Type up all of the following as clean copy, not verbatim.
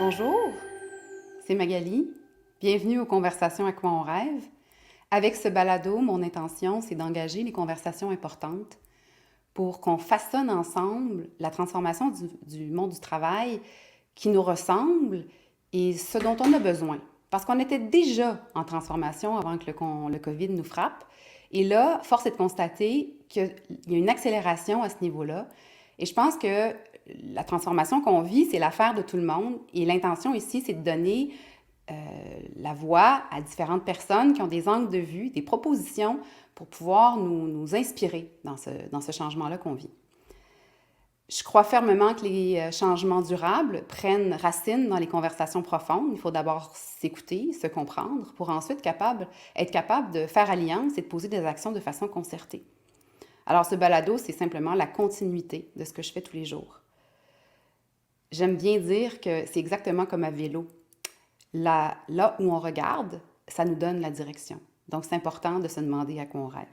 Bonjour, c'est Magali. Bienvenue aux Conversations à quoi on rêve. Avec ce balado, mon intention, c'est d'engager les conversations importantes pour qu'on façonne ensemble la transformation du monde du travail qui nous ressemble et ce dont on a besoin. Parce qu'on était déjà en transformation avant que le COVID nous frappe. Et là, force est de constater qu'il y a une accélération à ce niveau-là. Et je pense que la transformation qu'on vit, c'est l'affaire de tout le monde. Et l'intention ici, c'est de donner la voix à différentes personnes qui ont des angles de vue, des propositions pour pouvoir nous inspirer dans ce changement-là qu'on vit. Je crois fermement que les changements durables prennent racine dans les conversations profondes. Il faut d'abord s'écouter, se comprendre, pour ensuite être capable de faire alliance et de poser des actions de façon concertée. Alors, ce balado, c'est simplement la continuité de ce que je fais tous les jours. J'aime bien dire que c'est exactement comme à vélo. Là où on regarde, ça nous donne la direction. Donc, c'est important de se demander à quoi on rêve.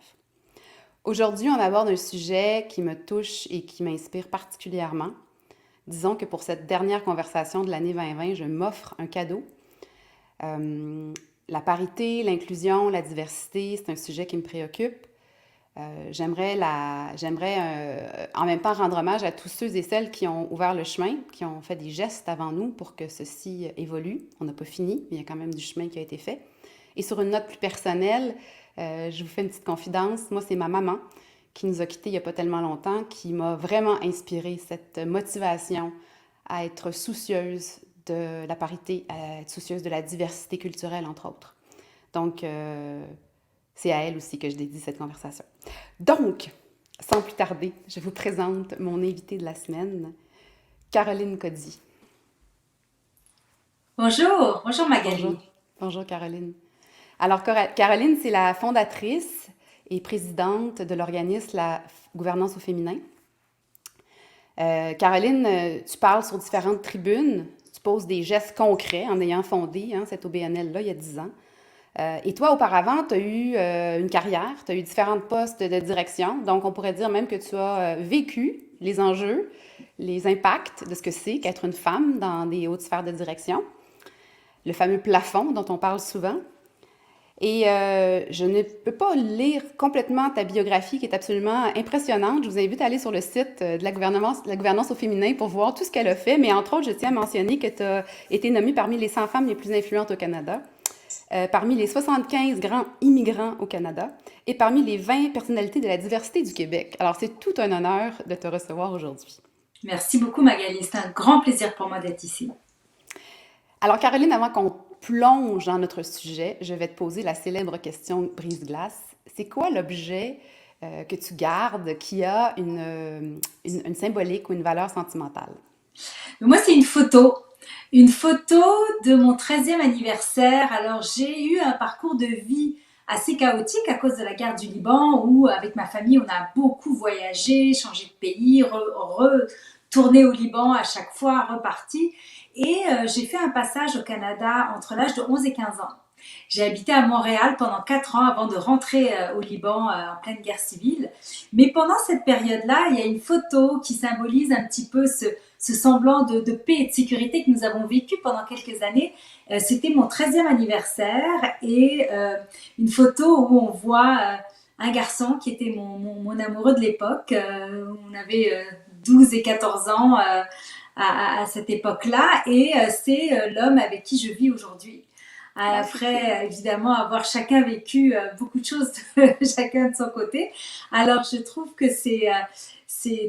Aujourd'hui, on aborde un sujet qui me touche et qui m'inspire particulièrement. Disons que pour cette dernière conversation de l'année 2020, je m'offre un cadeau. La parité, l'inclusion, la diversité, c'est un sujet qui me préoccupe. J'aimerais en même temps rendre hommage à tous ceux et celles qui ont ouvert le chemin, qui ont fait des gestes avant nous pour que ceci évolue. On n'a pas fini, mais il y a quand même du chemin qui a été fait. Et sur une note plus personnelle, je vous fais une petite confidence. Moi, c'est ma maman qui nous a quittés il n'y a pas tellement longtemps, qui m'a vraiment inspiré cette motivation à être soucieuse de la parité, à être soucieuse de la diversité culturelle, entre autres. Donc, c'est à elle aussi que je dédie cette conversation. Donc, sans plus tarder, je vous présente mon invitée de la semaine, Caroline Cody. Bonjour Bonjour. Magali. Bonjour Caroline. Alors, Caroline, c'est la fondatrice et présidente de l'organisme La Gouvernance au féminin. Caroline, tu parles sur différentes tribunes, tu poses des gestes concrets en ayant fondé cette OBNL-là il y a 10 ans. Et toi, auparavant, tu as eu une carrière, tu as eu différents postes de direction. Donc, on pourrait dire même que tu as vécu les enjeux, les impacts de ce que c'est qu'être une femme dans des hautes sphères de direction, le fameux plafond dont on parle souvent. Et je ne peux pas lire complètement ta biographie qui est absolument impressionnante. Je vous invite à aller sur le site de la gouvernance au féminin pour voir tout ce qu'elle a fait. Mais entre autres, je tiens à mentionner que tu as été nommée parmi les 100 femmes les plus influentes au Canada, parmi les 75 grands immigrants au Canada et parmi les 20 personnalités de la diversité du Québec. Alors, c'est tout un honneur de te recevoir aujourd'hui. Merci beaucoup Magali, c'est un grand plaisir pour moi d'être ici. Alors, Caroline, avant qu'on plonge dans notre sujet, je vais te poser la célèbre question brise-glace. C'est quoi l'objet que tu gardes qui a une symbolique ou une valeur sentimentale? Moi c'est une photo de mon 13e anniversaire. Alors j'ai eu un parcours de vie assez chaotique à cause de la guerre du Liban où avec ma famille on a beaucoup voyagé, changé de pays, retourné au Liban à chaque fois, reparti. Et j'ai fait un passage au Canada entre l'âge de 11 et 15 ans. J'ai habité à Montréal pendant 4 ans avant de rentrer au Liban en pleine guerre civile. Mais pendant cette période-là, il y a une photo qui symbolise un petit peu ce semblant de paix et de sécurité que nous avons vécu pendant quelques années. C'était mon 13e anniversaire et une photo où on voit un garçon qui était mon amoureux de l'époque. On avait 12 et 14 ans à cette époque-là et c'est l'homme avec qui je vis aujourd'hui. Ah, c'est cute. Après, évidemment, avoir chacun vécu beaucoup de choses, chacun de son côté. Alors, je trouve que c'est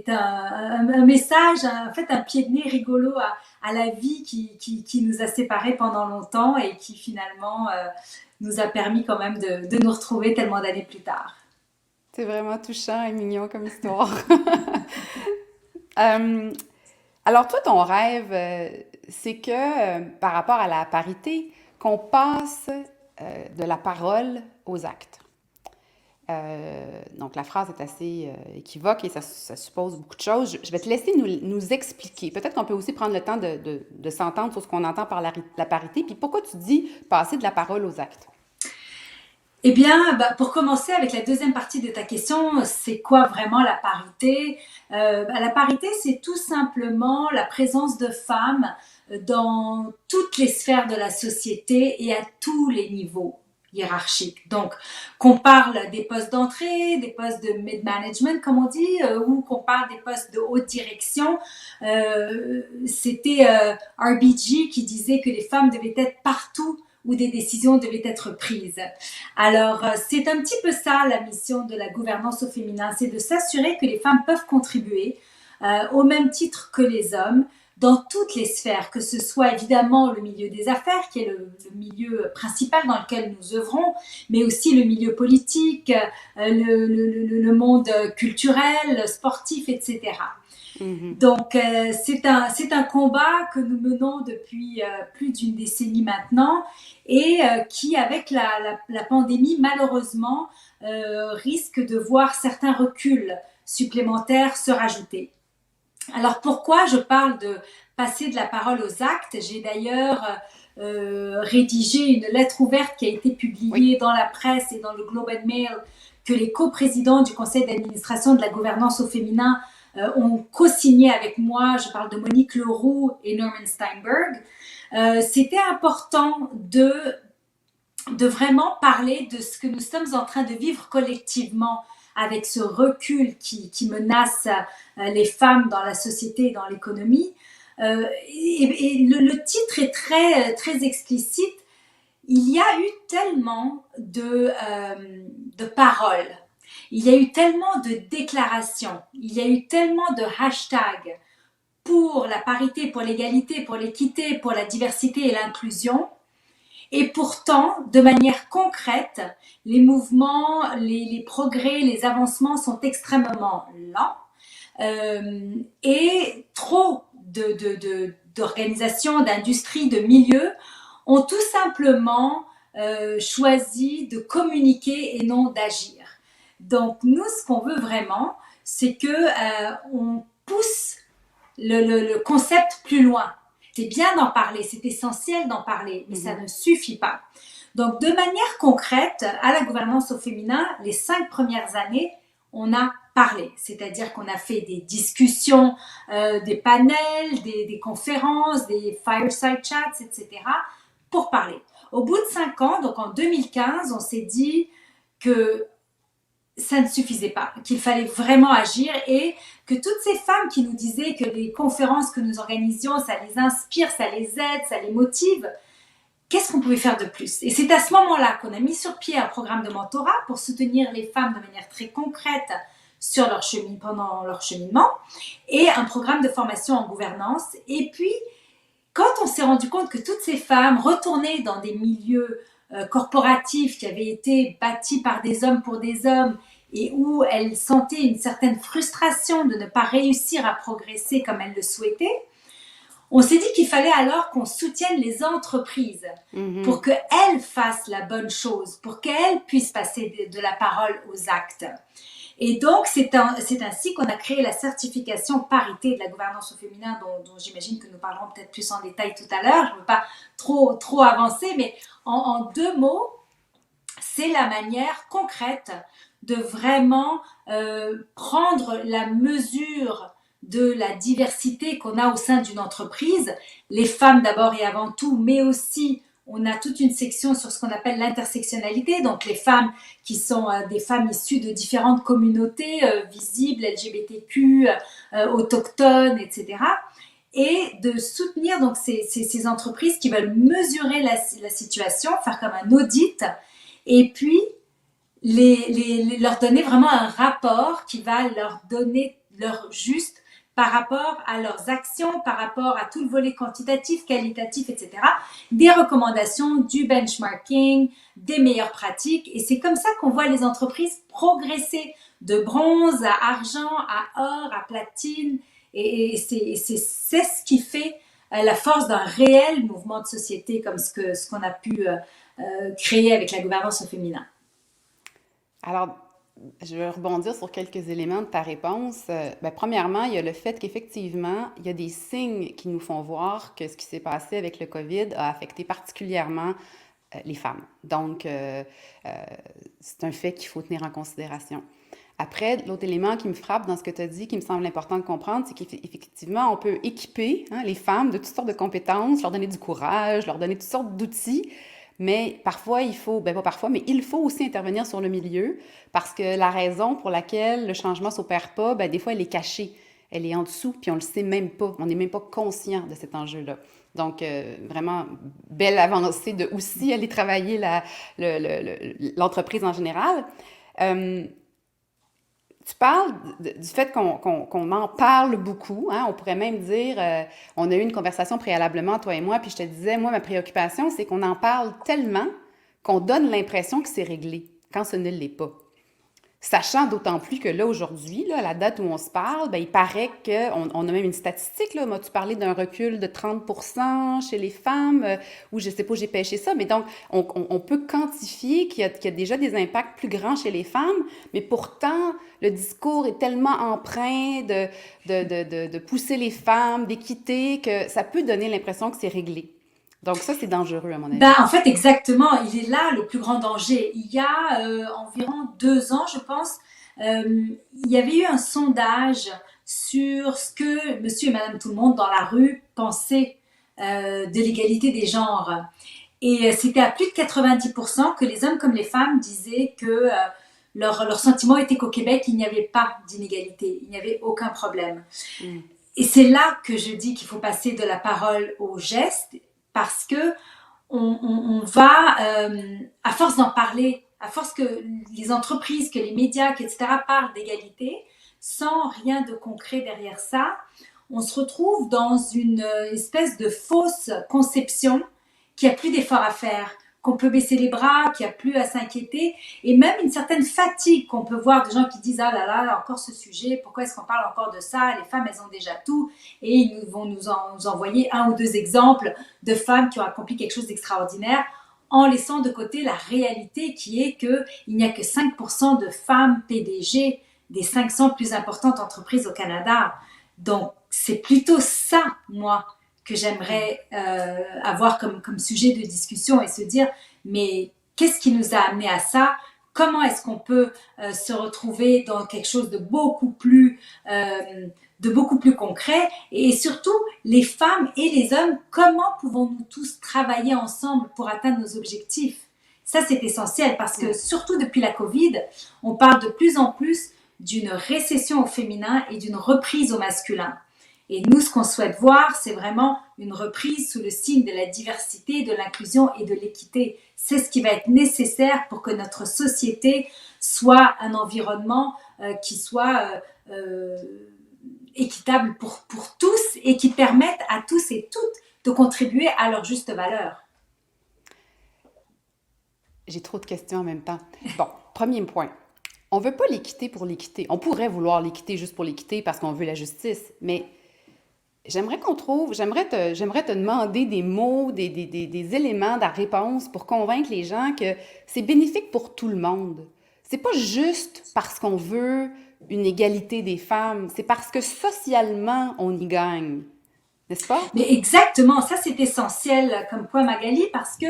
un message, en fait, un pied de nez rigolo à la vie qui nous a séparés pendant longtemps et qui finalement nous a permis quand même de nous retrouver tellement d'années plus tard. C'est vraiment touchant et mignon comme histoire. Euh, alors, toi, ton rêve, c'est que par rapport à la parité, qu'on passe de la parole aux actes. Donc, la phrase est assez équivoque et ça suppose beaucoup de choses. Je vais te laisser nous expliquer. Peut-être qu'on peut aussi prendre le temps de s'entendre sur ce qu'on entend par la parité, puis pourquoi tu dis passer de la parole aux actes. Eh bien, pour commencer avec la deuxième partie de ta question, c'est quoi vraiment la parité? La parité, c'est tout simplement la présence de femmes dans toutes les sphères de la société et à tous les niveaux hiérarchiques. Donc, qu'on parle des postes d'entrée, des postes de mid-management, comme on dit, ou qu'on parle des postes de haute direction. C'était RBG qui disait que les femmes devaient être partout où des décisions devaient être prises. Alors, c'est un petit peu ça la mission de la gouvernance au féminin, c'est de s'assurer que les femmes peuvent contribuer au même titre que les hommes dans toutes les sphères, que ce soit évidemment le milieu des affaires, qui est le milieu principal dans lequel nous œuvrons, mais aussi le milieu politique, le monde culturel, sportif, etc. Mhm. Donc, c'est un combat que nous menons depuis plus d'une décennie maintenant et qui, avec la pandémie, malheureusement, risque de voir certains reculs supplémentaires se rajouter. Alors, pourquoi je parle de passer de la parole aux actes? J'ai d'ailleurs rédigé une lettre ouverte qui a été Oui. publiée dans la presse et dans le Globe and Mail que les coprésidents du conseil d'administration de la gouvernance au féminin ont co-signé avec moi. Je parle de Monique Leroux et Norman Steinberg. C'était important de vraiment parler de ce que nous sommes en train de vivre collectivement avec ce recul qui menace les femmes dans la société et dans l'économie. Et le titre est très explicite. Il y a eu tellement de paroles, il y a eu tellement de déclarations, il y a eu tellement de hashtags pour la parité, pour l'égalité, pour l'équité, pour la diversité et l'inclusion. Et pourtant, de manière concrète, les mouvements, les progrès, les avancements sont extrêmement lents et trop d'organisations, d'industries, de milieux ont tout simplement choisi de communiquer et non d'agir. Donc nous, ce qu'on veut vraiment, c'est que on pousse le concept plus loin. C'est bien d'en parler, c'est essentiel d'en parler, mais ça ne suffit pas. Donc, de manière concrète, à la gouvernance au féminin, les 5 premières années, on a parlé, c'est-à-dire qu'on a fait des discussions, des panels, des conférences, des fireside chats, etc., pour parler. Au bout de 5 ans, donc en 2015, on s'est dit que ça ne suffisait pas, qu'il fallait vraiment agir et que toutes ces femmes qui nous disaient que les conférences que nous organisions, ça les inspire, ça les aide, ça les motive, qu'est-ce qu'on pouvait faire de plus? Et c'est à ce moment-là qu'on a mis sur pied un programme de mentorat pour soutenir les femmes de manière très concrète sur pendant leur cheminement et un programme de formation en gouvernance. Et puis, quand on s'est rendu compte que toutes ces femmes retournaient dans des milieux corporatifs qui avaient été bâtis par des hommes pour des hommes et où elles sentaient une certaine frustration de ne pas réussir à progresser comme elles le souhaitaient, on s'est dit qu'il fallait alors qu'on soutienne les entreprises pour qu'elles fassent la bonne chose, pour qu'elles puissent passer de la parole aux actes. Et donc, c'est ainsi qu'on a créé la certification parité de la gouvernance au féminin, dont j'imagine que nous parlerons peut-être plus en détail tout à l'heure. Je ne veux pas trop avancer, mais en 2 mots, c'est la manière concrète de vraiment prendre la mesure de la diversité qu'on a au sein d'une entreprise, les femmes d'abord et avant tout, mais aussi on a toute une section sur ce qu'on appelle l'intersectionnalité, donc les femmes qui sont des femmes issues de différentes communautés visibles, LGBTQ, autochtones, etc. Et de soutenir donc ces entreprises qui veulent mesurer la situation, faire comme un audit, et puis leur donner vraiment un rapport qui va leur donner leur juste par rapport à leurs actions, par rapport à tout le volet quantitatif, qualitatif, etc., des recommandations, du benchmarking, des meilleures pratiques. Et c'est comme ça qu'on voit les entreprises progresser de bronze à argent, à or, à platine. Et c'est ce qui fait la force d'un réel mouvement de société comme ce qu'on a pu créer avec la gouvernance au féminin. Alors, je vais rebondir sur quelques éléments de ta réponse. Premièrement, il y a le fait qu'effectivement, il y a des signes qui nous font voir que ce qui s'est passé avec le COVID a affecté particulièrement les femmes. Donc, c'est un fait qu'il faut tenir en considération. Après, l'autre élément qui me frappe dans ce que tu as dit, qui me semble important de comprendre, c'est qu'effectivement, on peut équiper les femmes de toutes sortes de compétences, leur donner du courage, leur donner toutes sortes d'outils, mais parfois, il faut, ben pas parfois, mais il faut aussi intervenir sur le milieu parce que la raison pour laquelle le changement ne s'opère pas, ben des fois, elle est cachée. Elle est en dessous, puis on ne le sait même pas. On n'est même pas conscient de cet enjeu-là. Donc, vraiment, belle avancée de aussi aller travailler l'entreprise en général. Euh, Tu parles du fait qu'on en parle beaucoup, hein? On pourrait même dire, on a eu une conversation préalablement, toi et moi, puis je te disais, moi, ma préoccupation, c'est qu'on en parle tellement qu'on donne l'impression que c'est réglé, quand ce ne l'est pas. Sachant d'autant plus que là, aujourd'hui, là, à la date où on se parle, ben, il paraît qu'on a même une statistique, là, m'as-tu parlé d'un recul de 30% chez les femmes, ou je sais pas, j'ai pêché ça, mais donc, on peut quantifier qu'il y a déjà des impacts plus grands chez les femmes, mais pourtant, le discours est tellement empreint de pousser les femmes, d'équité, que ça peut donner l'impression que c'est réglé. Donc ça, c'est dangereux, à mon Ben, avis. en fait, exactement, il est là le plus grand danger. Il y a environ 2 ans, je pense, il y avait eu un sondage sur ce que monsieur et madame tout le monde dans la rue pensaient de l'égalité des genres. Et c'était à plus de 90% que les hommes comme les femmes disaient que leur sentiment était qu'au Québec, il n'y avait pas d'inégalité, il n'y avait aucun problème. Mm. Et c'est là que je dis qu'il faut passer de la parole au geste, parce que on va, à force d'en parler, à force que les entreprises, que les médias, etc., parlent d'égalité, sans rien de concret derrière ça, on se retrouve dans une espèce de fausse conception qu'il n'y a plus d'efforts à faire, qu'on peut baisser les bras, qu'il n'y a plus à s'inquiéter, et même une certaine fatigue qu'on peut voir de gens qui disent « Ah là là, encore ce sujet, pourquoi est-ce qu'on parle encore de ça? Les femmes, elles ont déjà tout. » Et ils vont nous envoyer un ou deux exemples de femmes qui ont accompli quelque chose d'extraordinaire, en laissant de côté la réalité qui est qu'il n'y a que 5% de femmes PDG des 500 plus importantes entreprises au Canada. Donc, c'est plutôt ça, moi, que j'aimerais avoir comme sujet de discussion, et se dire, mais qu'est-ce qui nous a amené à ça? Comment est-ce qu'on peut se retrouver dans quelque chose de beaucoup plus concret? Et surtout, les femmes et les hommes, comment pouvons-nous tous travailler ensemble pour atteindre nos objectifs? Ça, c'est essentiel, parce que Ouais. surtout depuis la COVID, on parle de plus en plus d'une récession au féminin et d'une reprise au masculin. Et nous, ce qu'on souhaite voir, c'est vraiment une reprise sous le signe de la diversité, de l'inclusion et de l'équité. C'est ce qui va être nécessaire pour que notre société soit un environnement qui soit équitable pour tous, et qui permette à tous et toutes de contribuer à leur juste valeur. J'ai trop de questions en même temps. Bon, premier point. On veut pas l'équité pour l'équité. On pourrait vouloir l'équité juste pour l'équité parce qu'on veut la justice, mais j'aimerais te demander des mots, des éléments de la réponse pour convaincre les gens que c'est bénéfique pour tout le monde. C'est pas juste parce qu'on veut une égalité des femmes, c'est parce que socialement on y gagne, n'est-ce pas? Mais exactement, ça c'est essentiel comme point, Magali, parce que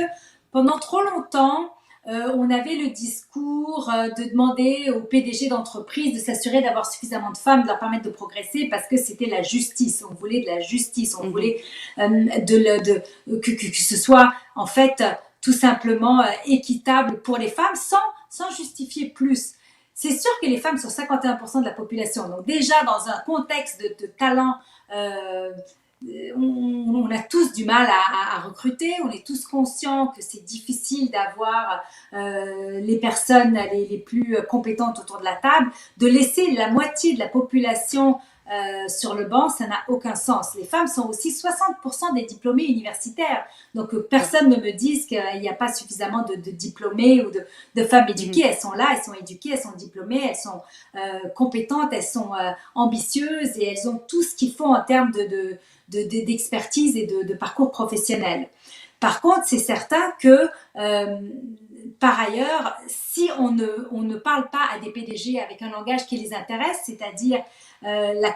pendant trop longtemps, on avait le discours de demander aux PDG d'entreprise de s'assurer d'avoir suffisamment de femmes, de leur permettre de progresser, parce que c'était la justice. On voulait de la justice, on Mhm. voulait que ce soit en fait tout simplement équitable pour les femmes, sans justifier plus. C'est sûr que les femmes sont 51% de la population. Donc déjà, dans un contexte de talent, euh, on a tous du mal à recruter, on est tous conscients que c'est difficile d'avoir les personnes les plus compétentes autour de la table. De laisser la moitié de la population sur le banc, ça n'a aucun sens. Les femmes sont aussi 60% des diplômés universitaires. Donc Ouais. personne ne me dise qu'il n'y a pas suffisamment de diplômés ou de femmes éduquées. Mhm. Elles sont là, elles sont éduquées, elles sont diplômées, elles sont compétentes, elles sont ambitieuses, et elles ont tout ce qu'il faut en termes d'expertise et de parcours professionnel. Par contre, c'est certain que, par ailleurs, si on ne parle pas à des PDG avec un langage qui les intéresse, c'est-à-dire la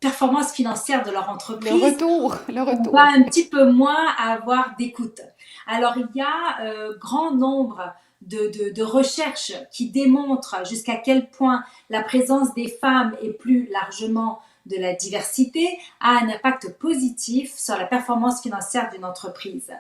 performance financière de leur Le entreprise, retour, le on va retour. un petit peu moins avoir d'écoute. Alors, il y a grand nombre de recherches qui démontrent jusqu'à quel point la présence des femmes et plus largement de la diversité a un impact positif sur la performance financière d'une entreprise.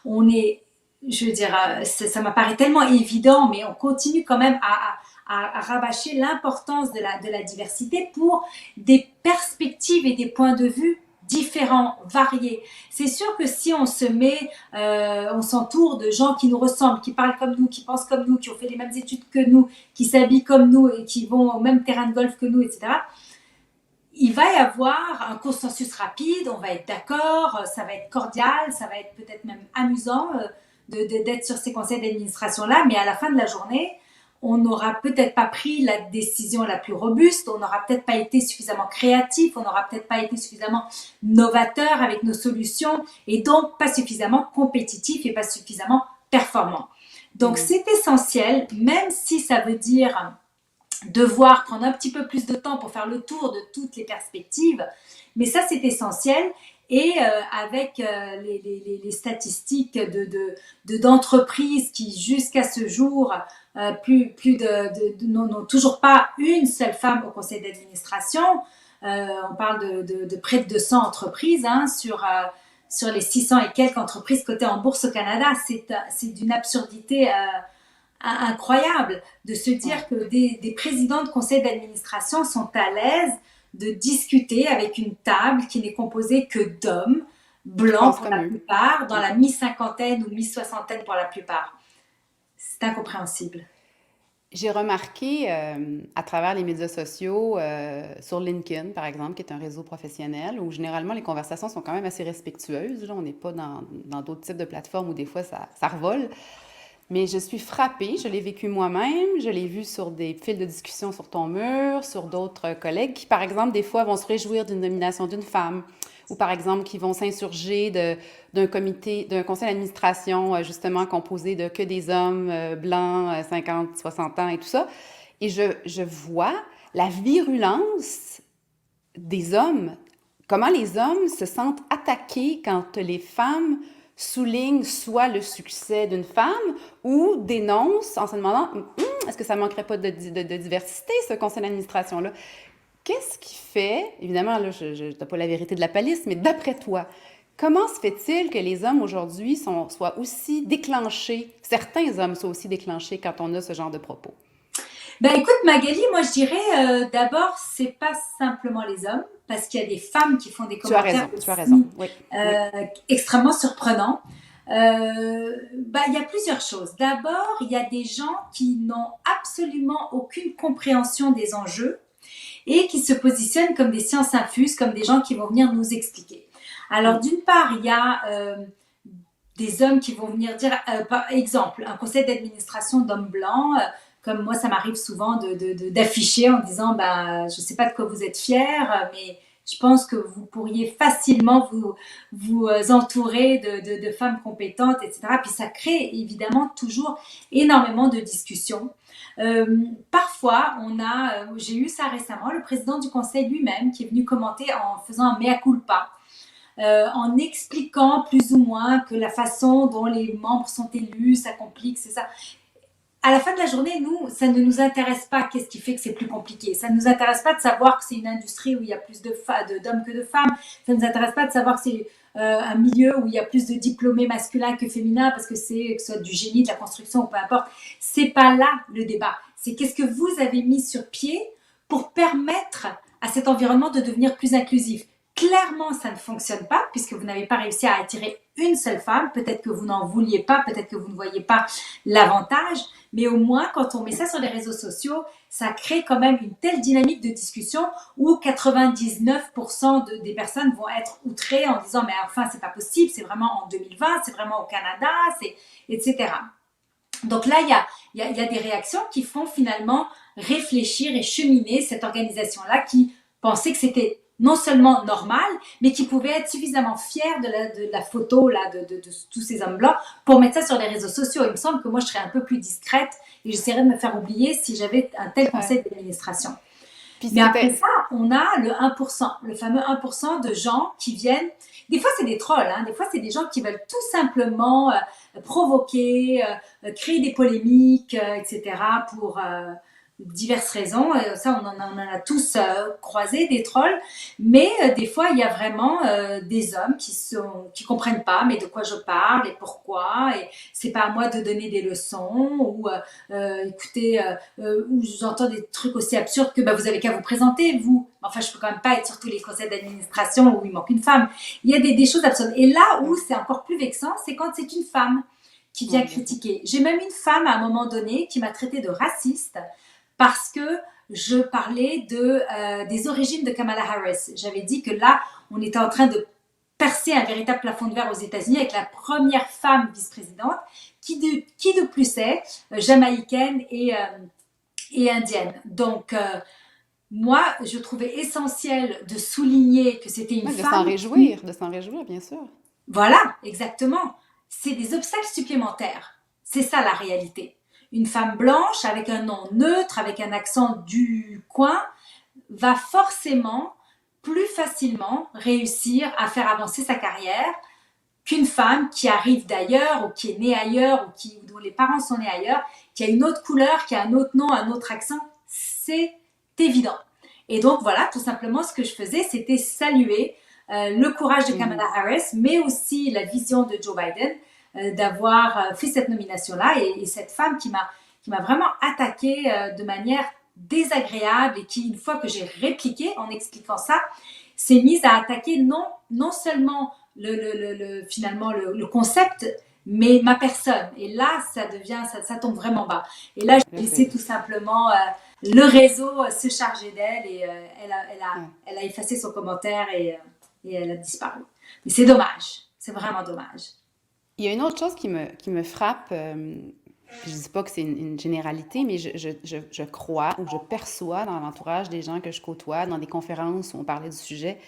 On est, je veux dire, ça m'apparaît tellement évident, mais on continue quand même à rabâcher l'importance de la diversité pour des perspectives et des points de vue différents, variés. C'est sûr que si on se met, on s'entoure de gens qui nous ressemblent, qui parlent comme nous, qui pensent comme nous, qui ont fait les mêmes études que nous, qui s'habillent comme nous et qui vont au même terrain de golf que nous, etc., il va y avoir un consensus rapide, on va être d'accord, ça va être cordial, ça va être peut-être même amusant d'être sur ces conseils d'administration-là, mais à la fin de la journée, on n'aura peut-être pas pris la décision la plus robuste, on n'aura peut-être pas été suffisamment créatif, on n'aura peut-être pas été suffisamment novateur avec nos solutions et donc pas suffisamment compétitif et pas suffisamment performant. Donc c'est essentiel, même si ça veut dire devoir prendre un petit peu plus de temps pour faire le tour de toutes les perspectives, mais ça c'est essentiel. Et avec les statistiques d'entreprises qui jusqu'à ce jour n'ont toujours pas une seule femme au conseil d'administration, on parle de près de 200 entreprises sur les 600 et quelques entreprises cotées en bourse au Canada. C'est d'une absurdité incroyable de se dire que des présidents de conseil d'administration sont à l'aise de discuter avec une table qui n'est composée que d'hommes, blancs pour la plupart, dans la mi-cinquantaine ou mi-soixantaine pour la plupart. C'est incompréhensible. J'ai remarqué à travers les médias sociaux, sur LinkedIn par exemple, qui est un réseau professionnel, où généralement les conversations sont quand même assez respectueuses. Là, on n'est pas dans d'autres types de plateformes où des fois ça revole. Mais je suis frappée, je l'ai vécu moi-même, je l'ai vu sur des fils de discussion sur ton mur, sur d'autres collègues qui, par exemple, des fois vont se réjouir d'une nomination d'une femme ou, par exemple, qui vont s'insurger d'un conseil d'administration, justement, composé de que des hommes blancs, 50, 60 ans et tout ça. Et je vois la virulence des hommes, comment les hommes se sentent attaqués quand les femmes souligne soit le succès d'une femme ou dénonce en se demandant est-ce que ça manquerait pas de diversité, ce conseil d'administration-là? Qu'est-ce qui fait, évidemment, là, je n'ai pas la vérité de la palisse, mais d'après toi, comment se fait-il que les hommes aujourd'hui soient aussi déclenchés, certains hommes soient aussi déclenchés quand on a ce genre de propos? Ben écoute Magali, moi je dirais d'abord c'est pas simplement les hommes parce qu'il y a des femmes qui font des commentaires tu as raison. Oui. Extrêmement surprenants. Il y a plusieurs choses. D'abord, il y a des gens qui n'ont absolument aucune compréhension des enjeux et qui se positionnent comme des sciences infuses, comme des gens qui vont venir nous expliquer. Alors d'une part, il y a des hommes qui vont venir dire, par exemple, un conseil d'administration d'hommes blancs, comme moi ça m'arrive souvent d'afficher en disant je ne sais pas de quoi vous êtes fiers, mais je pense que vous pourriez facilement vous entourer de femmes compétentes, etc. Puis ça crée évidemment toujours énormément de discussions. Parfois, j'ai eu ça récemment, le président du conseil lui-même qui est venu commenter en faisant un mea culpa. En expliquant plus ou moins que la façon dont les membres sont élus, ça complique, c'est ça. À la fin de la journée, nous, ça ne nous intéresse pas qu'est-ce qui fait que c'est plus compliqué. Ça ne nous intéresse pas de savoir que c'est une industrie où il y a plus d'hommes que de femmes. Ça ne nous intéresse pas de savoir que c'est un milieu où il y a plus de diplômés masculins que féminins parce que ce soit du génie, de la construction ou peu importe. C'est pas là le débat. C'est qu'est-ce que vous avez mis sur pied pour permettre à cet environnement de devenir plus inclusif. Clairement, ça ne fonctionne pas puisque vous n'avez pas réussi à attirer une seule femme. Peut-être que vous n'en vouliez pas, peut-être que vous ne voyez pas l'avantage. Mais au moins, quand on met ça sur les réseaux sociaux, ça crée quand même une telle dynamique de discussion où 99% des personnes vont être outrées en disant « mais enfin, c'est pas possible, c'est vraiment en 2020, c'est vraiment au Canada, etc. » Donc là, il y a des réactions qui font finalement réfléchir et cheminer cette organisation-là qui pensait que c'était non seulement normal, mais qui pouvait être suffisamment fier de la photo là, de tous ces hommes blancs pour mettre ça sur les réseaux sociaux. Il me semble que moi, je serais un peu plus discrète et j'essaierais de me faire oublier si j'avais un tel conseil d'administration. Puis ce Mais qui après était... ça, on a le 1%, le fameux 1% de gens qui viennent. Des fois, c'est des trolls, hein, des fois, c'est des gens qui veulent tout simplement provoquer, créer des polémiques, etc., pour diverses raisons. Ça, on en a tous croisé des trolls. Mais des fois, il y a vraiment des hommes qui comprennent pas, mais de quoi je parle et pourquoi. Et c'est pas à moi de donner des leçons ou écoutez, où j'entends des trucs aussi absurdes que bah, vous avez qu'à vous présenter, vous. Enfin, je peux quand même pas être sur tous les conseils d'administration où il manque une femme. Il y a des choses absurdes. Et là où Ouais, c'est encore plus vexant, c'est quand c'est une femme qui vient ouais, je sais. critiquer. J'ai même une femme à un moment donné qui m'a traité de raciste parce que je parlais des origines de Kamala Harris. J'avais dit que là, on était en train de percer un véritable plafond de verre aux États-Unis avec la première femme vice-présidente qui de plus est jamaïcaine et indienne. Donc, moi, je trouvais essentiel de souligner que c'était une Ouais, femme qui... de s'en réjouir, bien sûr. Voilà, exactement. C'est des obstacles supplémentaires. C'est ça la réalité. Une femme blanche avec un nom neutre, avec un accent du coin, va forcément plus facilement réussir à faire avancer sa carrière qu'une femme qui arrive d'ailleurs ou qui est née ailleurs ou dont les parents sont nés ailleurs, qui a une autre couleur, qui a un autre nom, un autre accent. C'est évident. Et donc voilà, tout simplement ce que je faisais, c'était saluer le courage de Mhm. Kamala Harris, mais aussi la vision de Joe Biden d'avoir fait cette nomination-là et cette femme qui m'a vraiment attaquée de manière désagréable et qui, une fois que j'ai répliqué en expliquant ça, s'est mise à attaquer non seulement finalement le concept, mais ma personne. Et là, ça tombe vraiment bas. Et là, Là, j'ai c'est... laissé tout simplement le réseau se charger d'elle et Ouais. elle a effacé son commentaire et elle a disparu. Mais c'est dommage. C'est vraiment dommage. Il y a une autre chose qui me frappe, puis je dis pas que c'est une généralité, mais je crois ou je perçois dans l'entourage des gens que je côtoie, dans des conférences où on parlait du sujet,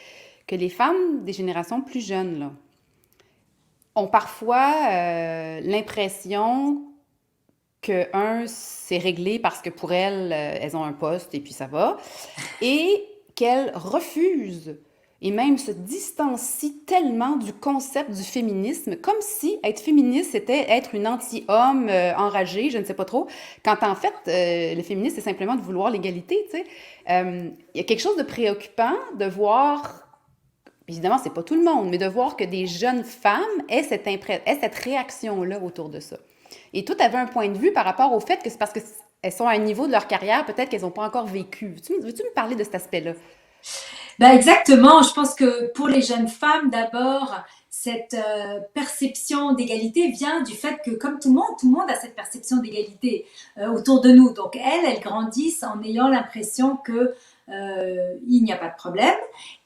que les femmes des générations plus jeunes, là, ont parfois l'impression que, un, c'est réglé parce que pour elles, elles ont un poste et puis ça va, et qu'elles refusent et même se distancient tellement du concept du féminisme, comme si être féministe, c'était être une anti-homme enragée, je ne sais pas trop, quand en fait, le féminisme, c'est simplement de vouloir l'égalité, tu sais. Il y a quelque chose de préoccupant de voir, évidemment, c'est pas tout le monde, mais de voir que des jeunes femmes aient aient cette réaction-là autour de ça. Et toi, tu avais un point de vue par rapport au fait que c'est parce qu'elles sont à un niveau de leur carrière, peut-être qu'elles n'ont pas encore vécu. Veux-tu me parler de cet aspect-là? Ben exactement, je pense que pour les jeunes femmes, d'abord, cette perception d'égalité vient du fait que, comme tout le monde a cette perception d'égalité autour de nous. Donc elles grandissent en ayant l'impression que il n'y a pas de problème.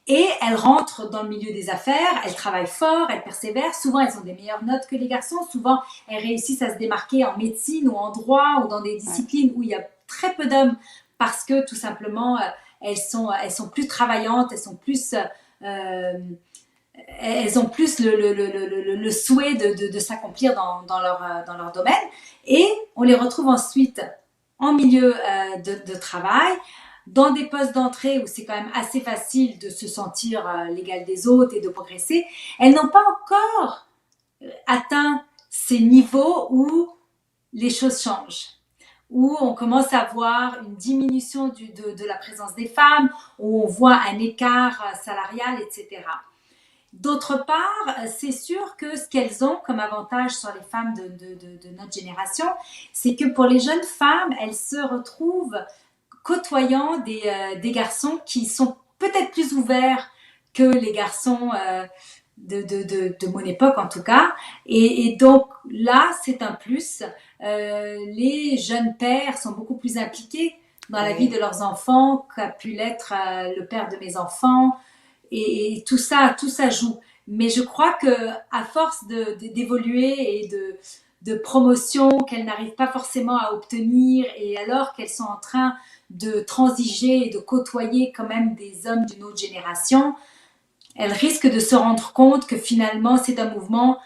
Et elles rentrent dans le milieu des affaires, elles travaillent fort, elles persévèrent. Souvent, elles ont des meilleures notes que les garçons. Souvent, elles réussissent à se démarquer en médecine ou en droit ou dans des Ouais, disciplines où il y a très peu d'hommes parce que tout simplement, elles sont plus travaillantes, elles ont plus le souhait de s'accomplir dans leur domaine. Et on les retrouve ensuite en milieu de travail, dans des postes d'entrée où c'est quand même assez facile de se sentir l'égal des autres et de progresser. Elles n'ont pas encore atteint ces niveaux où les choses changent, où on commence à voir une diminution de la présence des femmes, où on voit un écart salarial, etc. D'autre part, c'est sûr que ce qu'elles ont comme avantage sur les femmes de notre génération, c'est que pour les jeunes femmes, elles se retrouvent côtoyant des garçons qui sont peut-être plus ouverts que les garçons de mon époque en tout cas. Et donc là, c'est un plus. Les jeunes pères sont beaucoup plus impliqués dans la vie de ouais, leurs enfants qu'a pu l'être le père de mes enfants. Et tout ça joue. Mais je crois que à force d'évoluer et de promotion qu'elles n'arrivent pas forcément à obtenir, et alors qu'elles sont en train de transiger et de côtoyer quand même des hommes d'une autre génération, elles risquent de se rendre compte que finalement c'est un mouvement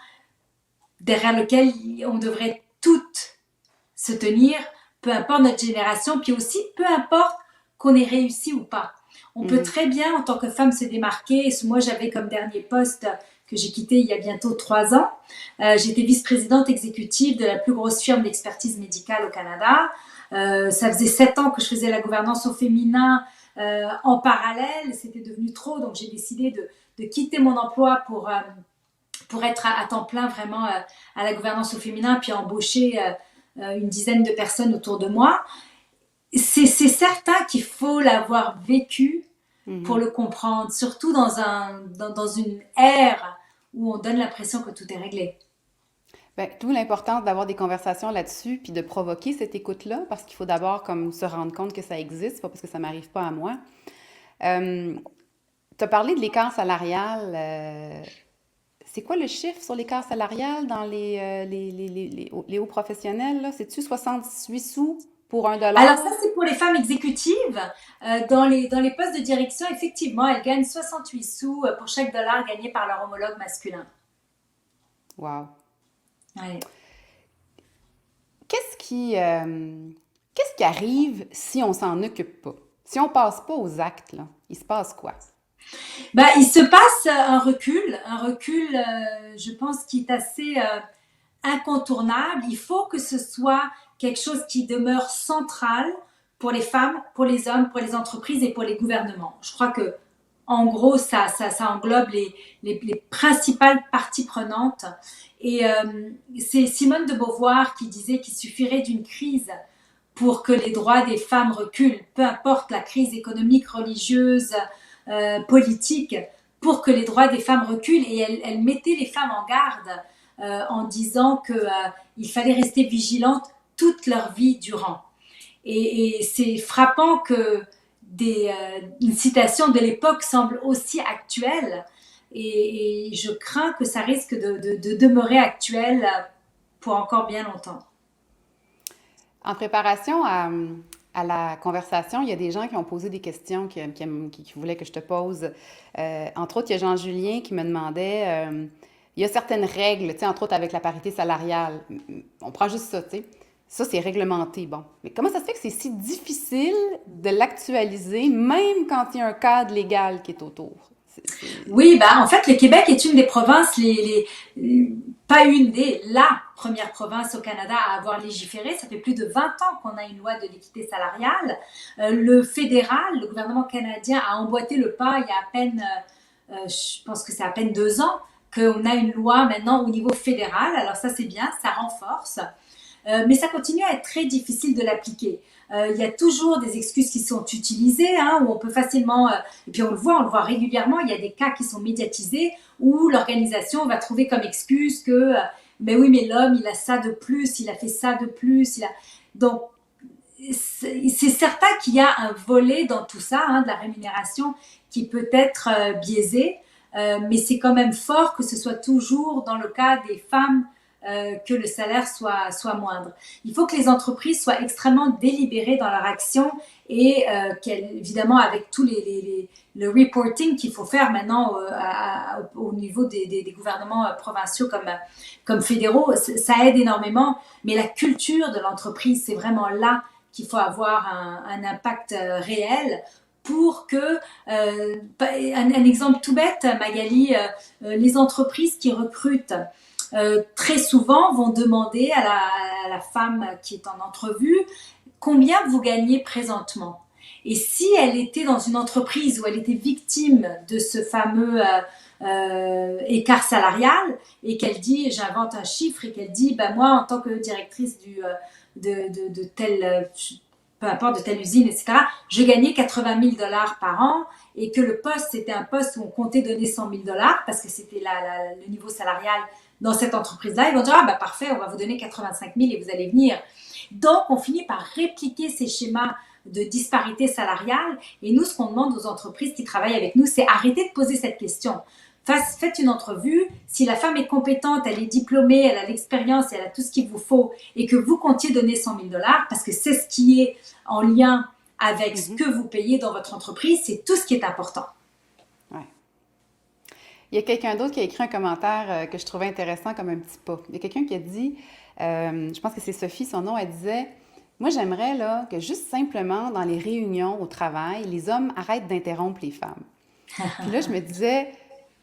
derrière lequel on devrait toutes se tenir, peu importe notre génération, puis aussi peu importe qu'on ait réussi ou pas. On peut Mhm. très bien, en tant que femme, se démarquer. Moi, j'avais comme dernier poste que j'ai quitté il y a bientôt 3 ans. J'étais vice-présidente exécutive de la plus grosse firme d'expertise médicale au Canada. Ça faisait 7 ans que je faisais la gouvernance au féminin en parallèle. C'était devenu trop, donc j'ai décidé de quitter mon emploi pour être à temps plein vraiment à la gouvernance au féminin, puis embaucher une dizaine de personnes autour de moi. C'est certain qu'il faut l'avoir vécu pour Mhm. le comprendre, surtout dans une ère où on donne l'impression que tout est réglé. Ben, d'où l'importance d'avoir des conversations là-dessus, puis de provoquer cette écoute-là, parce qu'il faut d'abord comme se rendre compte que ça existe, pas parce que ça m'arrive pas à moi. Euh, Tu as parlé de l'écart salarial. C'est quoi le chiffre sur l'écart salarial dans les hauts professionnels, là? C'est-tu 68 sous pour un Alors ça, dollar? c'est pour les femmes exécutives. Dans les postes de direction, effectivement, elles gagnent 68 sous pour chaque dollar gagné par leur homologue masculin. Wow. Ouais. Qu'est-ce qui, qu'est-ce qui arrive si on s'en occupe pas? Si on passe pas aux actes, là, il se passe quoi? Bah, il se passe un recul, je pense, qui est assez incontournable. Il faut que ce soit quelque chose qui demeure central pour les femmes, pour les hommes, pour les entreprises et pour les gouvernements. Je crois que, en gros, ça englobe les principales parties prenantes. Et c'est Simone de Beauvoir qui disait qu'il suffirait d'une crise pour que les droits des femmes reculent, peu importe la crise économique, religieuse, politique, pour que les droits des femmes reculent. Et elle mettait les femmes en garde en disant qu'il fallait rester vigilante toute leur vie durant. Et c'est frappant que une citation de l'époque semble aussi actuelle. Et je crains que ça risque de demeurer actuel pour encore bien longtemps. En préparation à la conversation, il y a des gens qui ont posé des questions qui voulaient que je te pose. Entre autres, il y a Jean-Julien qui me demandait, il y a certaines règles, tu sais, entre autres avec la parité salariale. On prend juste ça, tu sais. Ça, c'est réglementé, bon. Mais comment ça se fait que c'est si difficile de l'actualiser, même quand il y a un cadre légal qui est autour? Oui, bah, en fait, le Québec est une des provinces, pas une des, la première province au Canada à avoir légiféré. Ça fait plus de 20 ans qu'on a une loi de l'équité salariale. Le fédéral, le gouvernement canadien a emboîté le pas il y a à peine, je pense que c'est à peine 2 ans, qu'on a une loi maintenant au niveau fédéral. Alors ça, c'est bien, ça renforce. Mais ça continue à être très difficile de l'appliquer. Il y a toujours des excuses qui sont utilisées, hein, où on peut facilement, et puis on le voit régulièrement, il y a des cas qui sont médiatisés où l'organisation va trouver comme excuse que, mais oui, mais l'homme, il a ça de plus, il a fait ça de plus, donc c'est certain qu'il y a un volet dans tout ça, hein, de la rémunération qui peut être biaisé, mais c'est quand même fort que ce soit toujours dans le cas des femmes que le salaire soit moindre. Il faut que les entreprises soient extrêmement délibérées dans leur action et évidemment avec tout le reporting qu'il faut faire maintenant au niveau des gouvernements provinciaux comme fédéraux, ça aide énormément, mais la culture de l'entreprise, c'est vraiment là qu'il faut avoir un impact réel pour que, un exemple tout bête, Magali, les entreprises qui recrutent très souvent vont demander à la femme qui est en entrevue combien vous gagnez présentement. Et si elle était dans une entreprise où elle était victime de ce fameux écart salarial et qu'elle dit, j'invente un chiffre et qu'elle dit, ben moi en tant que directrice de telle, peu importe, de telle usine, etc., je gagnais 80 000 dollars par an et que le poste, c'était un poste où on comptait donner 100 000 dollars parce que c'était le niveau salarial dans cette entreprise-là, ils vont dire, ah bah parfait, on va vous donner 85 000 et vous allez venir. Donc, on finit par répliquer ces schémas de disparité salariale. Et nous, ce qu'on demande aux entreprises qui travaillent avec nous, c'est arrêter de poser cette question. Faites une entrevue. Si la femme est compétente, elle est diplômée, elle a l'expérience, elle a tout ce qu'il vous faut et que vous comptiez donner 100 000 dollars, parce que c'est ce qui est en lien avec ce Mhm. que vous payez dans votre entreprise, c'est tout ce qui est important. Ouais. Il y a quelqu'un d'autre qui a écrit un commentaire que je trouvais intéressant comme un petit pas. Il y a quelqu'un qui a dit, je pense que c'est Sophie, son nom, elle disait, Moi, j'aimerais là, que juste simplement dans les réunions au travail, les hommes arrêtent d'interrompre les femmes. Puis là, je me disais,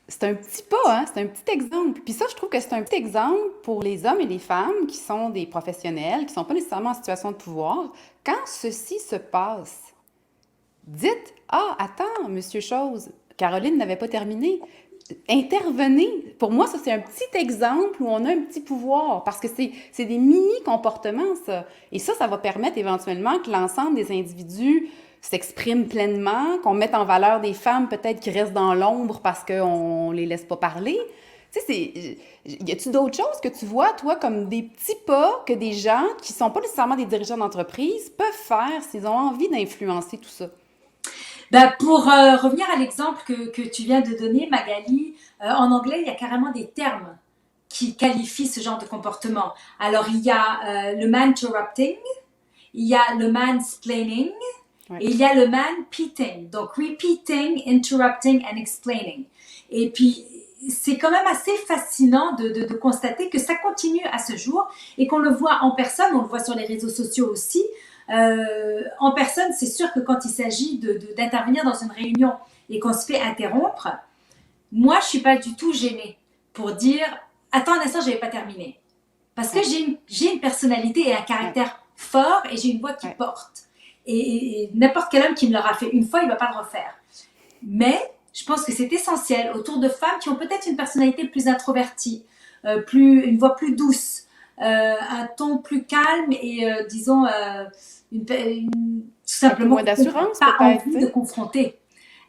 c'est un petit pas, hein? C'est un petit exemple. Puis ça, je trouve que c'est un petit exemple pour les hommes et les femmes qui sont des professionnels, qui ne sont pas nécessairement en situation de pouvoir. Quand ceci se passe, dites, ah, attends, monsieur Chose, Caroline n'avait pas terminé. Intervenez. Pour moi, ça, c'est un petit exemple où on a un petit pouvoir, parce que c'est des mini-comportements, ça. Et ça va permettre éventuellement que l'ensemble des individus s'expriment pleinement, qu'on mette en valeur des femmes peut-être qui restent dans l'ombre parce qu'on les laisse pas parler. Tu sais, y a-tu d'autres choses que tu vois, toi, comme des petits pas que des gens qui sont pas nécessairement des dirigeants d'entreprise peuvent faire s'ils ont envie d'influencer tout ça? Ben, pour revenir à l'exemple que tu viens de donner, Magali, en anglais, il y a carrément des termes qui qualifient ce genre de comportement. Alors, il y a le man-interrupting, il y a le mansplaining Ouais. et il y a le man-peating. Donc, repeating, interrupting and explaining. Et puis, c'est quand même assez fascinant de constater que ça continue à ce jour et qu'on le voit en personne, on le voit sur les réseaux sociaux aussi. En personne, c'est sûr que quand il s'agit d'intervenir dans une réunion et qu'on se fait interrompre, moi, je suis pas du tout gênée pour dire « Attends un instant, je n'avais pas terminé ». Parce que Ouais. j'ai une personnalité et un Ouais. caractère fort et j'ai une voix qui Ouais. porte. Et n'importe quel homme qui me l'aura fait une fois, il ne va pas le refaire. Mais je pense que c'est essentiel autour de femmes qui ont peut-être une personnalité plus introvertie, une voix plus douce, un ton plus calme et disons tout Un peu simplement moins d'assurance, pas peut-être, tu envie de sais. confronter.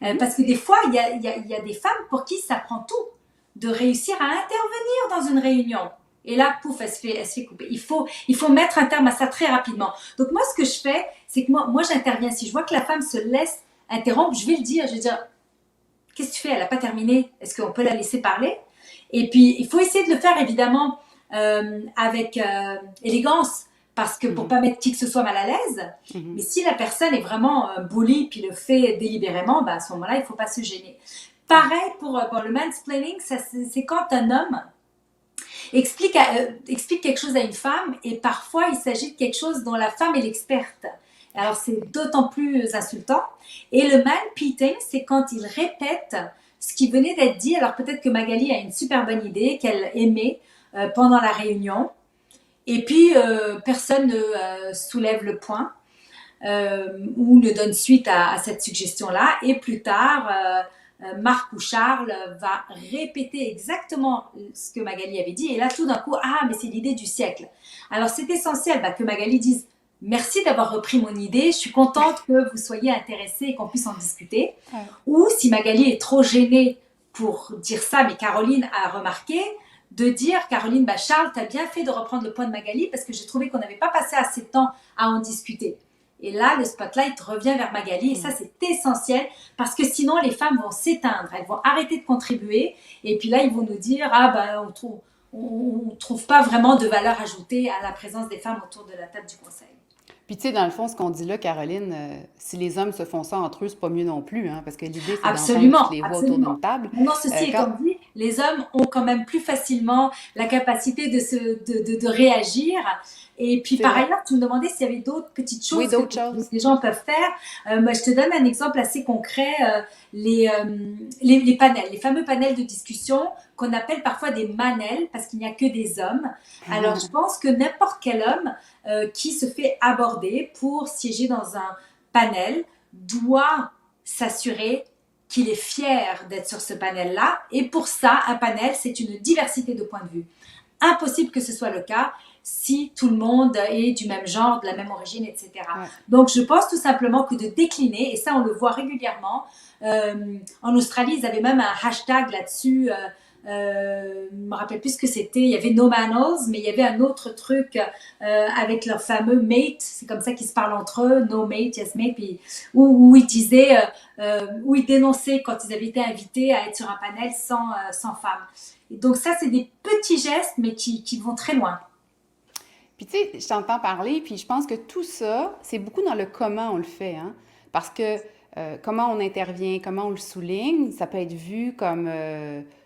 Mhm. Parce que des fois, il y a des femmes pour qui ça prend tout de réussir à intervenir dans une réunion. Et là, pouf, elle se fait couper. Il faut mettre un terme à ça très rapidement. Donc moi, ce que je fais, c'est que moi j'interviens. Si je vois que la femme se laisse interrompre, je vais le dire. Je vais dire, qu'est-ce que tu fais? Elle n'a pas terminé. Est-ce qu'on peut la laisser parler? Et puis, il faut essayer de le faire, évidemment, avec élégance, parce que pour Mhm. pas mettre qui que ce soit mal à l'aise. Mhm. Mais si la personne est vraiment bully, puis le fait délibérément, ben, à ce moment-là, il ne faut pas se gêner. Ouais. Pareil pour bon, le mansplaining, c'est quand un homme explique quelque chose à une femme et parfois il s'agit de quelque chose dont la femme est l'experte. Alors c'est d'autant plus insultant. Et le man-peating, c'est quand il répète ce qui venait d'être dit. Alors peut-être que Magali a une super bonne idée qu'elle aimait pendant la réunion. Et puis personne ne soulève le point ou ne donne suite à cette suggestion-là. Et plus tard, Marc ou Charles va répéter exactement ce que Magali avait dit. Et là, tout d'un coup, ah, mais c'est l'idée du siècle. Alors, c'est essentiel que Magali dise merci d'avoir repris mon idée. Je suis contente que vous soyez intéressés et qu'on puisse en discuter. Ouais. Ou si Magali est trop gênée pour dire ça, mais Caroline a remarqué, de dire Caroline, Charles, tu as bien fait de reprendre le point de Magali parce que j'ai trouvé qu'on n'avait pas passé assez de temps à en discuter. Et là, le spotlight revient vers Magali. Et ça, c'est essentiel parce que sinon, les femmes vont s'éteindre. Elles vont arrêter de contribuer. Et puis là, ils vont nous dire, on trouve pas vraiment de valeur ajoutée à la présence des femmes autour de la table du conseil. Puis tu sais, dans le fond, ce qu'on dit là, Caroline, si les hommes se font ça entre eux, c'est pas mieux non plus, hein, parce que l'idée, c'est d'entendre toutes Absolument, les voix autour absolument. d'une table. Maintenant, ceci Quand... étant dit, les hommes ont quand même plus facilement la capacité de réagir. Et puis, C'est par vrai. ailleurs, tu me demandais s'il y avait d'autres petites Oui, choses que d'autres choses. les gens peuvent faire. Moi, je te donne un exemple assez concret. Les panels, les fameux panels de discussion qu'on appelle parfois des manels parce qu'il n'y a que des hommes. Alors, je pense que n'importe quel homme qui se fait aborder pour siéger dans un panel doit s'assurer qu'il est fier d'être sur ce panel-là. Et pour ça, un panel, c'est une diversité de points de vue. Impossible que ce soit le cas si tout le monde est du même genre, de la même origine, etc. Ouais. Donc, je pense tout simplement que de décliner, et ça, on le voit régulièrement. En Australie, ils avaient même un hashtag là-dessus. Je ne me rappelle plus ce que c'était. Il y avait No Manners, mais il y avait un autre truc avec leur fameux mate. C'est comme ça qu'ils se parlent entre eux. No mate, yes mate. Puis, où ils disaient, où ils dénonçaient quand ils avaient été invités à être sur un panel sans femmes. Et donc ça, c'est des petits gestes, mais qui vont très loin. Puis tu sais, je t'entends parler, puis je pense que tout ça, c'est beaucoup dans le comment on le fait, hein? Parce que comment on intervient, comment on le souligne, ça peut être vu comme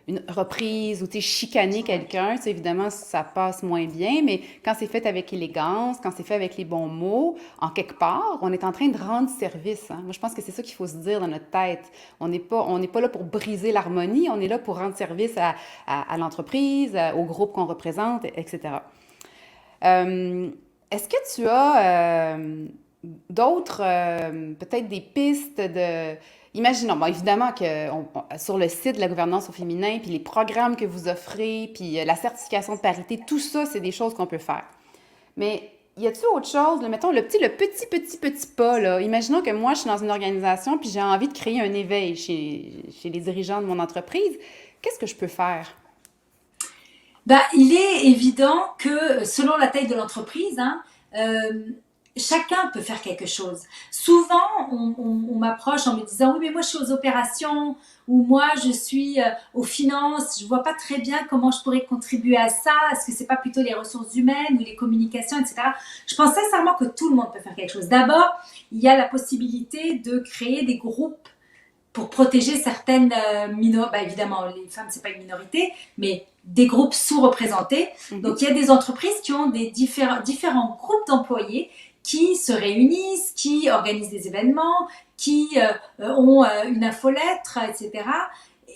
une reprise ou tu sais, chicaner quelqu'un. Tu sais, évidemment, ça passe moins bien, mais quand c'est fait avec élégance, quand c'est fait avec les bons mots, en quelque part, on est en train de rendre service. Hein. Moi, je pense que c'est ça qu'il faut se dire dans notre tête. On n'est pas là pour briser l'harmonie, on est là pour rendre service à l'entreprise, au groupe qu'on représente, etc. Euh, Est-ce que tu as d'autres, peut-être des pistes de... Imaginons, bon, évidemment que sur le site de la gouvernance au féminin, puis les programmes que vous offrez, puis la certification de parité, tout ça, c'est des choses qu'on peut faire. Mais y a-t-il autre chose, là, mettons le petit pas, là. Imaginons que moi, je suis dans une organisation, puis j'ai envie de créer un éveil chez les dirigeants de mon entreprise. Qu'est-ce que je peux faire? Bah, il est évident que selon la taille de l'entreprise, hein, euh, chacun peut faire quelque chose. Souvent, on m'approche en me disant, oui, mais moi je suis aux opérations ou moi je suis aux finances, je vois pas très bien comment je pourrais contribuer à ça. Est-ce que c'est pas plutôt les ressources humaines ou les communications, etc. Je pense sincèrement que tout le monde peut faire quelque chose. D'abord, il y a la possibilité de créer des groupes pour protéger certaines minorités. Bah, évidemment, les femmes, c'est pas une minorité, mais des groupes sous-représentés. Mhm. Donc, il y a des entreprises qui ont des différents groupes d'employés qui se réunissent, qui organisent des événements, qui ont une infolettre, etc.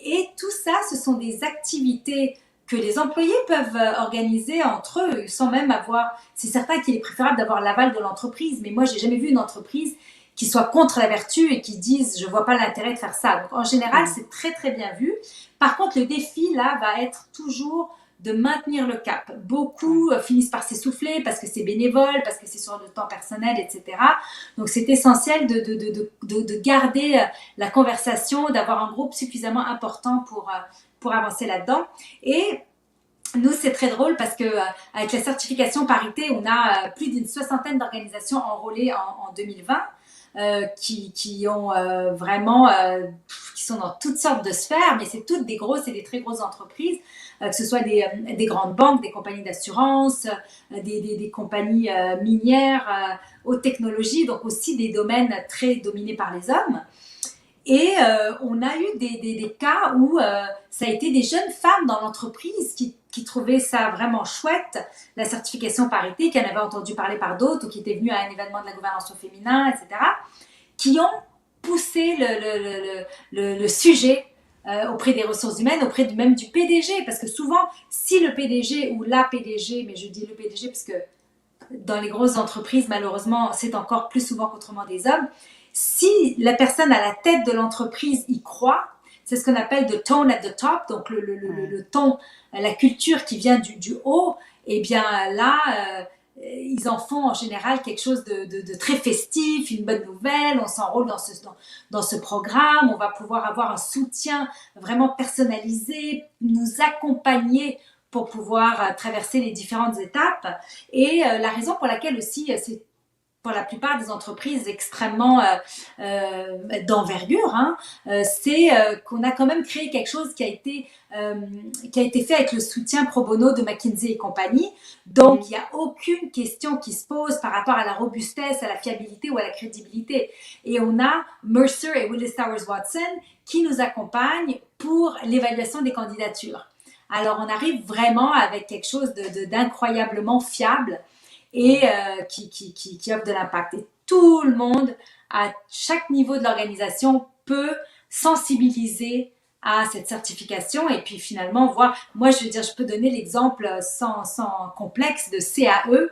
Et tout ça, ce sont des activités que les employés peuvent organiser entre eux, sans même avoir... C'est certain qu'il est préférable d'avoir l'aval de l'entreprise, mais moi, j'ai jamais vu une entreprise qui soient contre la vertu et qui disent je vois pas l'intérêt de faire ça. Donc en général, Mhm. c'est très très bien vu. Par contre, le défi là va être toujours de maintenir le cap. Ouais. Beaucoup finissent par s'essouffler parce que c'est bénévole, parce que c'est sur le temps personnel, etc. Donc c'est essentiel de garder la conversation, d'avoir un groupe suffisamment important pour avancer là-dedans. Et nous, c'est très drôle parce que avec la certification parité, on a plus d'une soixantaine d'organisations enrôlées en 2020 qui ont vraiment, qui sont dans toutes sortes de sphères, mais c'est toutes des grosses et des très grosses entreprises, que ce soit des grandes banques, des compagnies d'assurance, des compagnies minières, haute technologie, donc aussi des domaines très dominés par les hommes. Et on a eu des cas où ça a été des jeunes femmes dans l'entreprise qui trouvaient ça vraiment chouette, la certification parité, qui en avaient entendu parler par d'autres ou qui étaient venues à un événement de la gouvernance au féminin, etc., qui ont poussé le sujet auprès des ressources humaines, auprès même du PDG, parce que souvent, si le PDG ou la PDG, mais je dis le PDG parce que dans les grosses entreprises, malheureusement, c'est encore plus souvent qu'autrement des hommes. Si la personne à la tête de l'entreprise y croit, c'est ce qu'on appelle the tone at the top, donc Ouais. le ton, la culture qui vient du haut, et bien là, ils en font en général quelque chose de très festif, une bonne nouvelle, on s'enrôle dans ce programme, on va pouvoir avoir un soutien vraiment personnalisé, nous accompagner pour pouvoir traverser les différentes étapes. Et la raison pour laquelle aussi c'est pour la plupart des entreprises extrêmement d'envergure, hein, c'est qu'on a quand même créé quelque chose qui a été fait avec le soutien pro bono de McKinsey et compagnie. Donc, Mhm. il n'y a aucune question qui se pose par rapport à la robustesse, à la fiabilité ou à la crédibilité. Et on a Mercer et Willis Towers Watson qui nous accompagnent pour l'évaluation des candidatures. Alors, on arrive vraiment avec quelque chose d'incroyablement fiable et Ouais. qui offre de l'impact. Et tout le monde, à chaque niveau de l'organisation, peut sensibiliser à cette certification et puis finalement voir, moi je veux dire, je peux donner l'exemple sans complexe de CAE,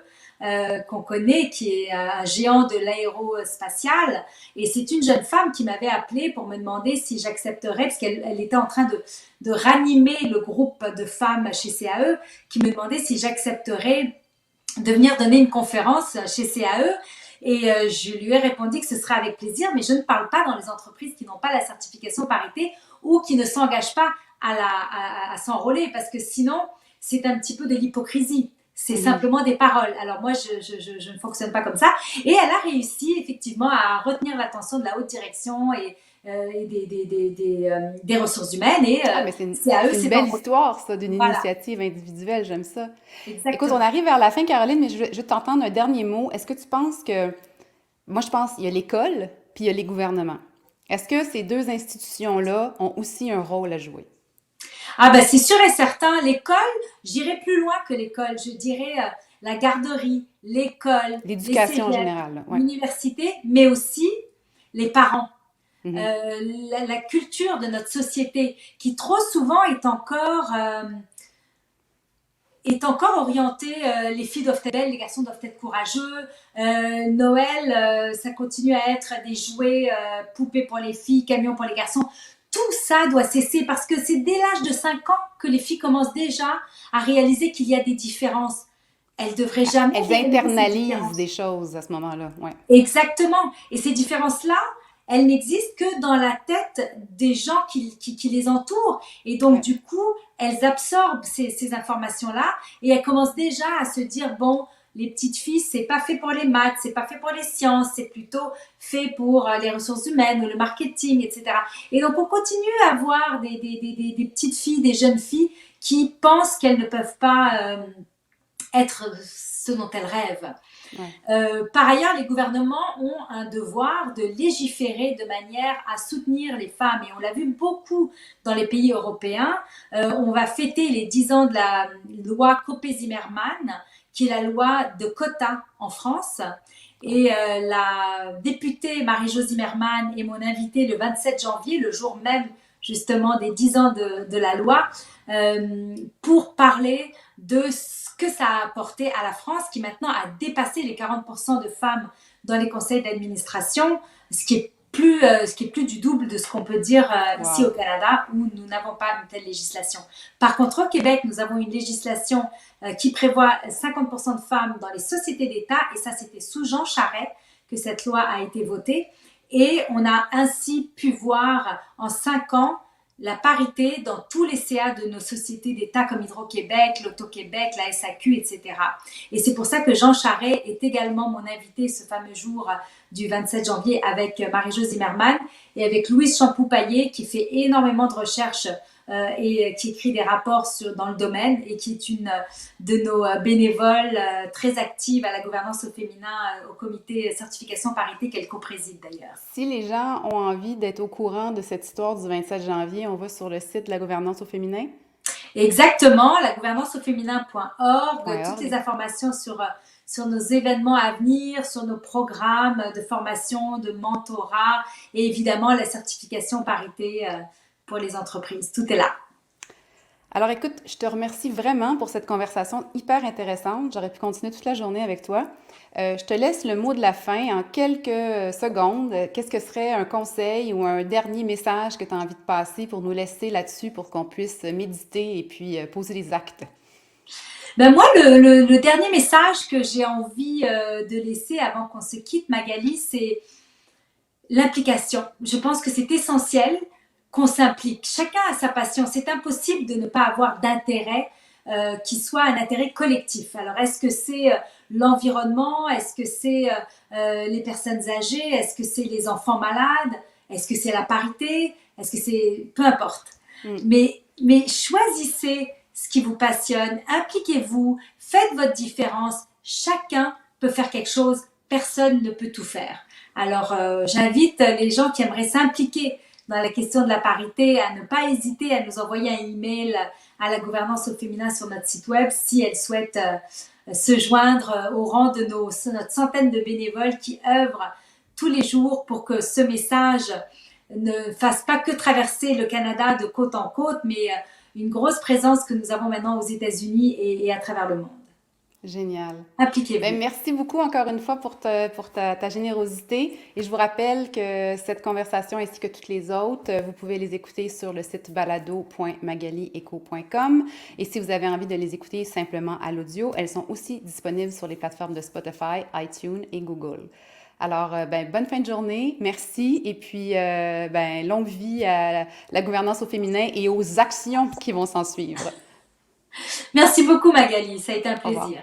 qu'on connaît, qui est un géant de l'aérospatial. Et c'est une jeune femme qui m'avait appelée pour me demander si j'accepterais, parce qu'elle était en train de ranimer le groupe de femmes chez CAE, qui me demandait si j'accepterais de venir donner une conférence chez CAE. Et je lui ai répondu que ce serait avec plaisir, mais je ne parle pas dans les entreprises qui n'ont pas la certification parité ou qui ne s'engagent pas à s'enrôler, parce que sinon, c'est un petit peu de l'hypocrisie. C'est Mhm. simplement des paroles. Alors moi, je ne fonctionne pas comme ça. Et elle a réussi effectivement à retenir l'attention de la haute direction et des ressources humaines. Et Ah, mais CAE c'est une s'est belle enrôlé. histoire, ça, d'une Voilà, initiative individuelle. J'aime ça. Écoute, on exactement. arrive vers la fin, Caroline, mais je veux t'entendre un dernier mot. Est-ce que tu penses que... Moi, je pense qu'il y a l'école, puis il y a les gouvernements. Est-ce que ces deux institutions-là ont aussi un rôle à jouer? Ah ben c'est sûr et certain, l'école, j'irai plus loin que l'école, je dirais la garderie, l'école, les L'éducation en cégeps, général, oui. l'université, mais aussi les parents. Mhm. La culture de notre société qui trop souvent est encore orientée, les filles doivent être belles, les garçons doivent être courageux. Noël, ça continue à être des jouets, poupées pour les filles, camions pour les garçons. Tout ça doit cesser parce que c'est dès l'âge de 5 ans que les filles commencent déjà à réaliser qu'il y a des différences. Elles devraient jamais Elles réaliser ces internalisent différences. des choses à ce moment-là, oui. Exactement. Et ces différences-là, elles n'existent que dans la tête des gens qui les entourent. Et donc, Ouais. du coup, elles absorbent ces informations-là et elles commencent déjà à se dire, bon, les petites filles, c'est pas fait pour les maths, c'est pas fait pour les sciences, c'est plutôt fait pour les ressources humaines ou le marketing, etc. Et donc, on continue à voir des petites filles, des jeunes filles qui pensent qu'elles ne peuvent pas être ce dont elles rêvent. Ouais. Par ailleurs, les gouvernements ont un devoir de légiférer de manière à soutenir les femmes. Et on l'a vu beaucoup dans les pays européens. On va fêter les 10 ans de la loi Copé-Zimmermann, qui est la loi de quotas en France. Et la députée Marie-Jo Zimmermann est mon invitée le 27 janvier, le jour même justement des 10 ans de la loi, pour parler de ce que ça a apporté à la France, qui maintenant a dépassé les 40% de femmes dans les conseils d'administration, ce qui est plus du double de ce qu'on peut dire ici au Wow. Canada, où nous n'avons pas une telle législation. Par contre, au Québec, nous avons une législation qui prévoit 50% de femmes dans les sociétés d'État, et ça, c'était sous Jean Charest que cette loi a été votée. Et on a ainsi pu voir en 5 ans la parité dans tous les CA de nos sociétés d'État comme Hydro-Québec, l'Auto-Québec, la SAQ, etc. Et c'est pour ça que Jean Charest est également mon invité ce fameux jour du 27 janvier avec Marie-Jo Zimmermann et avec Louise Champou-Paillet qui fait énormément de recherches et qui écrit des rapports dans le domaine et qui est une de nos bénévoles très active à la gouvernance au féminin au comité certification parité qu'elle co-préside d'ailleurs. Si les gens ont envie d'être au courant de cette histoire du 27 janvier, on va sur le site de la gouvernance au féminin. Exactement, la gouvernanceuxféminin.org, toutes les .org. informations sur nos événements à venir, sur nos programmes de formation, de mentorat et évidemment la certification parité pour les entreprises. Tout est là. Alors écoute, je te remercie vraiment pour cette conversation hyper intéressante. J'aurais pu continuer toute la journée avec toi. Je te laisse le mot de la fin en quelques secondes. Qu'est-ce que serait un conseil ou un dernier message que tu as envie de passer pour nous laisser là-dessus pour qu'on puisse méditer et puis poser les actes? Ben moi, le dernier message que j'ai envie de laisser avant qu'on se quitte, Magali, c'est l'implication. Je pense que c'est essentiel qu'on s'implique. Chacun a sa passion. C'est impossible de ne pas avoir d'intérêt qui soit un intérêt collectif. Alors, est-ce que c'est l'environnement? Est-ce que c'est les personnes âgées? Est-ce que c'est les enfants malades? Est-ce que c'est la parité? Est-ce que c'est... Peu importe. Mm. Mais choisissez ce qui vous passionne. Impliquez-vous. Faites votre différence. Chacun peut faire quelque chose. Personne ne peut tout faire. Alors, j'invite les gens qui aimeraient s'impliquer dans la question de la parité à ne pas hésiter à nous envoyer un email à la gouvernance au féminin sur notre site web si elles souhaitent se joindre au rang de notre centaine de bénévoles qui œuvrent tous les jours pour que ce message ne fasse pas que traverser le Canada de côte en côte, mais une grosse présence que nous avons maintenant aux États-Unis et à travers le monde. Génial. Ben, Impliquez-vous. merci beaucoup encore une fois pour ta générosité. Et je vous rappelle que cette conversation ainsi que toutes les autres, vous pouvez les écouter sur le site balado.magalieco.com. Et si vous avez envie de les écouter simplement à l'audio, elles sont aussi disponibles sur les plateformes de Spotify, iTunes et Google. Alors, ben, bonne fin de journée, merci. Et puis, ben, longue vie à la gouvernance au féminin et aux actions qui vont s'en suivre. Merci beaucoup Magali, ça a été un Au revoir. plaisir.